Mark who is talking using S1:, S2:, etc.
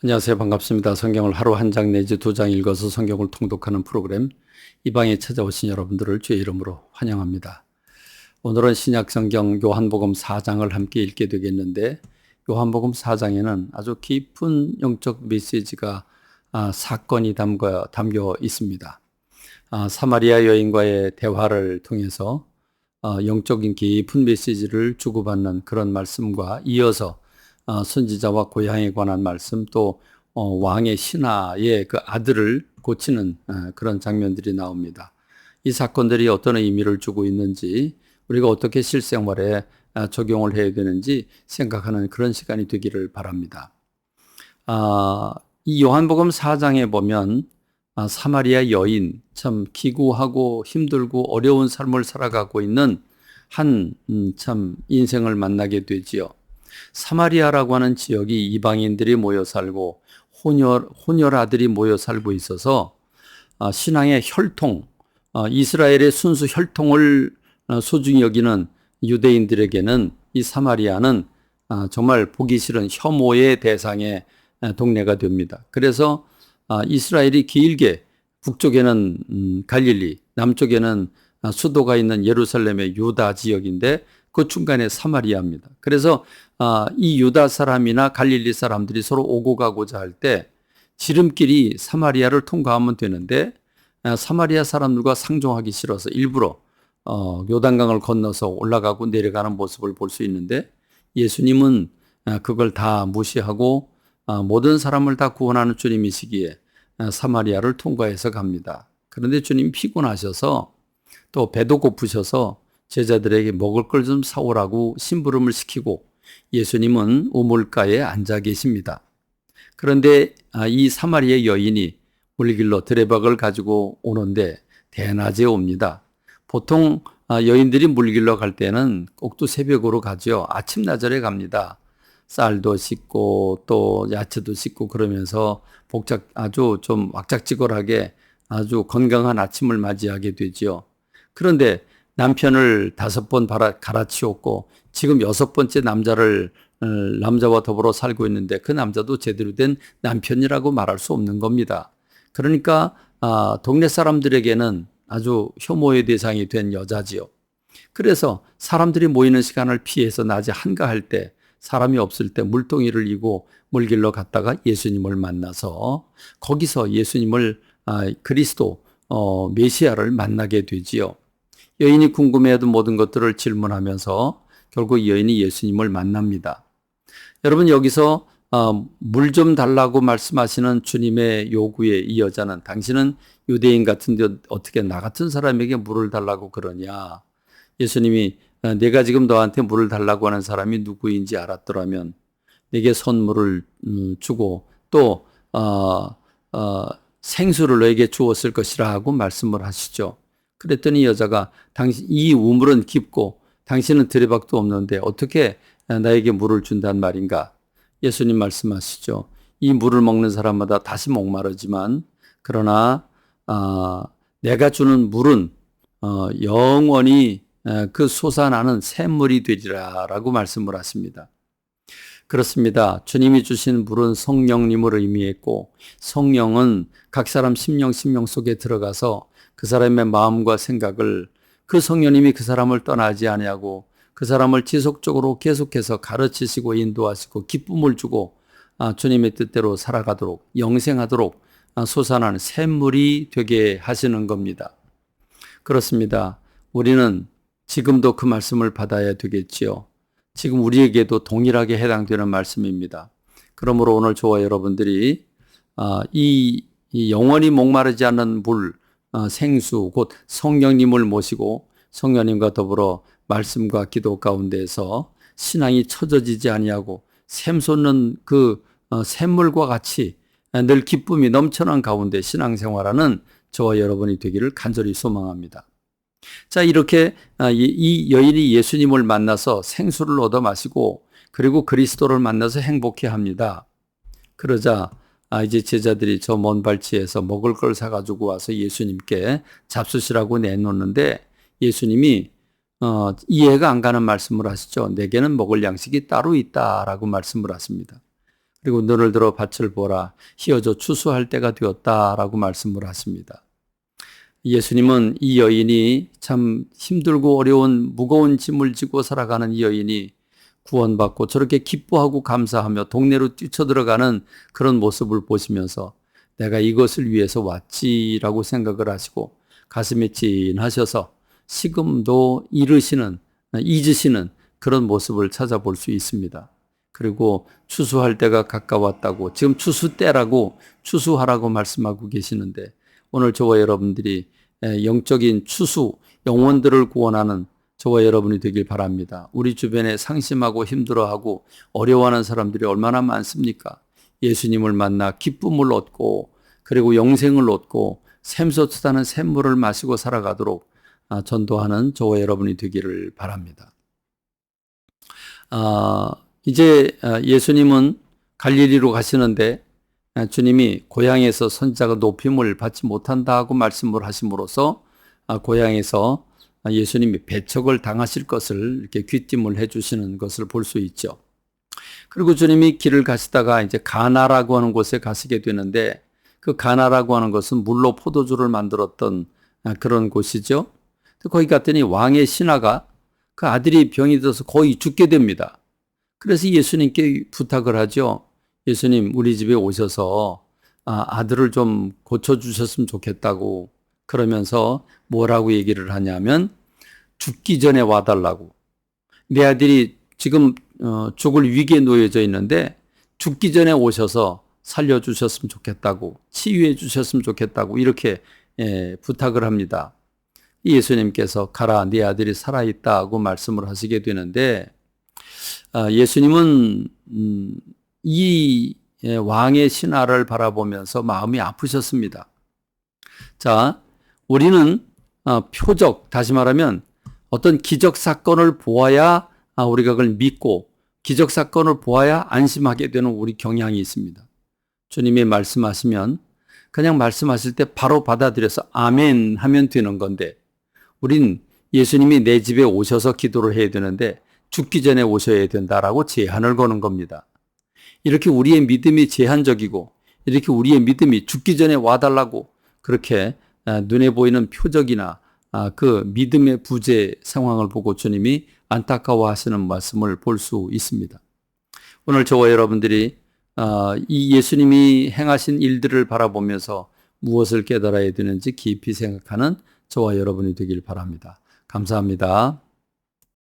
S1: 안녕하세요. 반갑습니다. 성경을 하루 한 장 내지 두 장 읽어서 성경을 통독하는 프로그램 이 방에 찾아오신 여러분들을 주의 이름으로 환영합니다. 오늘은 신약 성경 요한복음 4장을 함께 읽게 되겠는데 요한복음 4장에는 아주 깊은 영적 메시지가 사건이 담겨 있습니다. 사마리아 여인과의 대화를 통해서 영적인 깊은 메시지를 주고받는 그런 말씀과 이어서 선지자와 고향에 관한 말씀 또 왕의 신하의 그 아들을 고치는 그런 장면들이 나옵니다. 이 사건들이 어떤 의미를 주고 있는지 우리가 어떻게 실생활에 적용을 해야 되는지 생각하는 그런 시간이 되기를 바랍니다. 이 요한복음 4장에 보면 사마리아 여인, 참 기구하고 힘들고 어려운 삶을 살아가고 있는 한 참 인생을 만나게 되지요. 사마리아라고 하는 지역이 이방인들이 모여 살고 혼혈아들이 모여 살고 있어서 신앙의 혈통, 이스라엘의 순수 혈통을 소중히 여기는 유대인들에게는 이 사마리아는 정말 보기 싫은 혐오의 대상의 동네가 됩니다. 그래서 이스라엘이 길게 북쪽에는 갈릴리, 남쪽에는 수도가 있는 예루살렘의 유다 지역인데 그 중간에 사마리아입니다. 그래서 이 유다 사람이나 갈릴리 사람들이 서로 오고 가고자 할 때 지름길이 사마리아를 통과하면 되는데 사마리아 사람들과 상종하기 싫어서 일부러 요단강을 건너서 올라가고 내려가는 모습을 볼 수 있는데 예수님은 그걸 다 무시하고 모든 사람을 다 구원하는 주님이시기에 사마리아를 통과해서 갑니다. 그런데 주님 피곤하셔서 또 배도 고프셔서 제자들에게 먹을 걸 좀 사오라고 심부름을 시키고 예수님은 우물가에 앉아 계십니다. 그런데 이 사마리아 여인이 물길로 드레박을 가지고 오는데 대낮에 옵니다. 보통 여인들이 물길로 갈 때는 꼭두 새벽으로 가죠. 아침나절에 갑니다. 쌀도 씻고 또 야채도 씻고 그러면서 아주 좀 왁작지껄하게 아주 건강한 아침을 맞이하게 되지요. 그런데 남편을 5번 갈아치웠고 지금 6번째 남자와 더불어 살고 있는데 그 남자도 제대로 된 남편이라고 말할 수 없는 겁니다. 그러니까 동네 사람들에게는 아주 혐오의 대상이 된 여자지요. 그래서 사람들이 모이는 시간을 피해서 낮에 한가할 때 사람이 없을 때 물동이를 이고 물길로 갔다가 예수님을 만나서 거기서 예수님을 그리스도 메시아를 만나게 되지요. 여인이 궁금해하던 모든 것들을 질문하면서 결국 여인이 예수님을 만납니다. 여러분 여기서 물 좀 달라고 말씀하시는 주님의 요구에 이 여자는 당신은 유대인 같은데 어떻게 나 같은 사람에게 물을 달라고 그러냐. 예수님이 내가 지금 너한테 물을 달라고 하는 사람이 누구인지 알았더라면 내게 선물을 주고 또 생수를 너에게 주었을 것이라 하고 말씀을 하시죠. 그랬더니 여자가 이 우물은 깊고 당신은 드레박도 없는데 어떻게 나에게 물을 준단 말인가? 예수님 말씀하시죠. 이 물을 먹는 사람마다 다시 목마르지만 그러나 내가 주는 물은 영원히 그 솟아나는 샘물이 되리라 라고 말씀을 하십니다. 그렇습니다. 주님이 주신 물은 성령님을 의미했고 성령은 각 사람 심령 속에 들어가서 그 사람의 마음과 생각을 그 성령님이 그 사람을 떠나지 아니하고 그 사람을 지속적으로 계속해서 가르치시고 인도하시고 기쁨을 주고 주님의 뜻대로 살아가도록 영생하도록 솟아나는 샘물이 되게 하시는 겁니다. 그렇습니다. 우리는 지금도 그 말씀을 받아야 되겠지요. 지금 우리에게도 동일하게 해당되는 말씀입니다. 그러므로 오늘 저와 여러분들이 이 영원히 목마르지 않는 물, 생수, 곧 성령님을 모시고 성령님과 더불어 말씀과 기도 가운데에서 신앙이 처져지지 아니하고 샘솟는 그 샘물과 같이 늘 기쁨이 넘쳐난 가운데 신앙생활하는 저와 여러분이 되기를 간절히 소망합니다. 자, 이렇게 이 여인이 예수님을 만나서 생수를 얻어 마시고 그리고 그리스도를 만나서 행복해 합니다. 그러자 이제 제자들이 저 먼 발치에서 먹을 걸 사가지고 와서 예수님께 잡수시라고 내놓는데 예수님이 이해가 안 가는 말씀을 하시죠. 내게는 먹을 양식이 따로 있다라고 말씀을 하십니다. 그리고 눈을 들어 밭을 보라. 휘어져 추수할 때가 되었다라고 말씀을 하십니다. 예수님은 이 여인이 참 힘들고 어려운 무거운 짐을 지고 살아가는 이 여인이 구원받고 저렇게 기뻐하고 감사하며 동네로 뛰쳐들어가는 그런 모습을 보시면서 내가 이것을 위해서 왔지라고 생각을 하시고 가슴이 찐하셔서 식음도 잊으시는 그런 모습을 찾아볼 수 있습니다. 그리고 추수할 때가 가까웠다고, 지금 추수 때라고 추수하라고 말씀하고 계시는데, 오늘 저와 여러분들이 영적인 추수, 영혼들을 구원하는 저와 여러분이 되길 바랍니다. 우리 주변에 상심하고 힘들어하고 어려워하는 사람들이 얼마나 많습니까? 예수님을 만나 기쁨을 얻고 그리고 영생을 얻고 샘솟다는 샘물을 마시고 살아가도록 전도하는 저와 여러분이 되기를 바랍니다. 이제 예수님은 갈릴리로 가시는데 주님이 고향에서 선지자가 높임을 받지 못한다고 말씀을 하심으로써 고향에서 예수님이 배척을 당하실 것을 이렇게 귀띔을 해주시는 것을 볼 수 있죠. 그리고 주님이 길을 가시다가 이제 가나라고 하는 곳에 가시게 되는데, 그 가나라고 하는 것은 물로 포도주를 만들었던 그런 곳이죠. 거기 갔더니 왕의 신하가 그 아들이 병이 들어서 거의 죽게 됩니다. 그래서 예수님께 부탁을 하죠. 예수님, 우리 집에 오셔서 아들을 좀 고쳐주셨으면 좋겠다고. 그러면서 뭐라고 얘기를 하냐면 죽기 전에 와달라고. 내 아들이 지금 죽을 위기에 놓여져 있는데 죽기 전에 오셔서 살려주셨으면 좋겠다고, 치유해 주셨으면 좋겠다고 이렇게 부탁을 합니다. 예수님께서 가라, 네 아들이 살아있다고 말씀을 하시게 되는데, 예수님은 이 왕의 신하를 바라보면서 마음이 아프셨습니다. 자, 우리는 표적, 다시 말하면 어떤 기적 사건을 보아야 우리가 그걸 믿고 기적 사건을 보아야 안심하게 되는 우리 경향이 있습니다. 주님이 말씀하시면 그냥 말씀하실 때 바로 받아들여서 아멘 하면 되는 건데, 우린 예수님이 내 집에 오셔서 기도를 해야 되는데 죽기 전에 오셔야 된다라고 제한을 거는 겁니다. 이렇게 우리의 믿음이 제한적이고 이렇게 우리의 믿음이 죽기 전에 와달라고 그렇게 눈에 보이는 표적이나 그 믿음의 부재 상황을 보고 주님이 안타까워하시는 말씀을 볼 수 있습니다. 오늘 저와 여러분들이 이 예수님이 행하신 일들을 바라보면서 무엇을 깨달아야 되는지 깊이 생각하는 저와 여러분이 되길 바랍니다. 감사합니다.